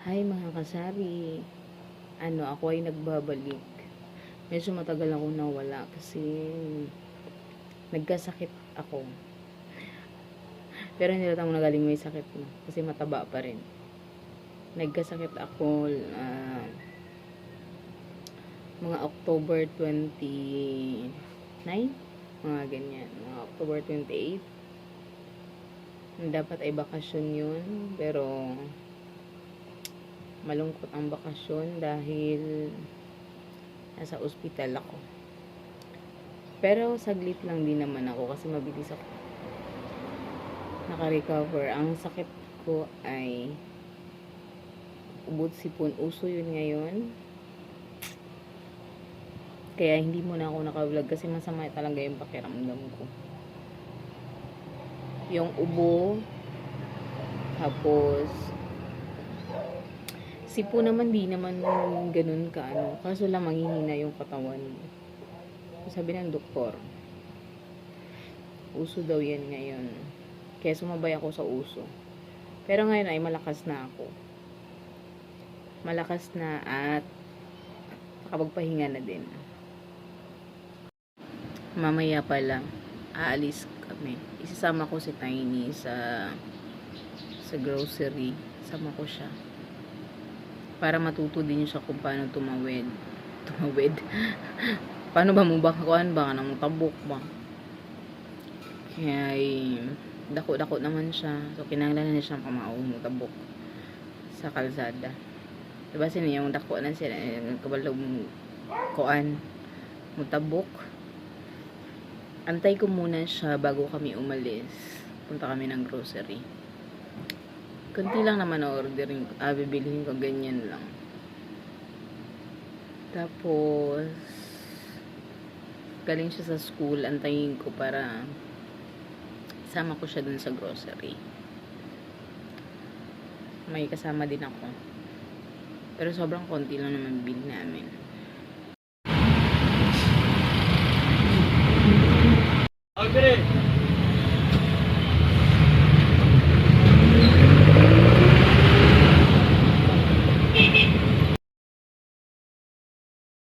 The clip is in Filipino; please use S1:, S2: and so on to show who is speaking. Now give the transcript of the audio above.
S1: Hi mga kasabi. Ako ay nagbabalik. Medyo matagal akong nawala kasi nagkasakit ako. Pero hindi lang nagaling may sakit mo kasi mataba pa rin. Nagkasakit ako mga October 29, mga ganyan. Mga October 28. Dapat ay bakasyon yun, pero malungkot ang bakasyon dahil nasa ospital ako. Pero saglit lang din naman ako kasi mabilis ako naka-recover. Ang sakit ko ay ubod sipon. Uso yun ngayon. Kaya hindi muna ako naka-vlog kasi masama talaga yung pakiramdam ko. Yung ubo, tapos sipo naman di naman ganun ka kaso lang manghihina yung katawan. Sabi ng doktor, uso daw yan ngayon. Kaya sumabay ako sa uso. Pero ngayon ay malakas na ako. Malakas na at nakapagpahinga na din. Mamaya pala, aalis kami. Isasama ko si Tiny sa grocery. Sama ko siya. Para matuto din siya kung paano tumawid. Paano ba mo bakakuan ba? Nang tabok ba? Kaya dako-dako naman siya. So, kinahanglan na siyang pamaong tabok sa kalsada. Diba sino yung dako na siya, kabalog kuan, mutabok. Antay ko muna siya bago kami umalis. Punta kami ng grocery. Kunti lang naman na ordering, bibilihin ko ganyan lang. Tapos galing siya sa school, antayin ko para sama ko siya dun sa grocery. May kasama din ako. Pero sobrang konti lang naman bili namin.
S2: Okay.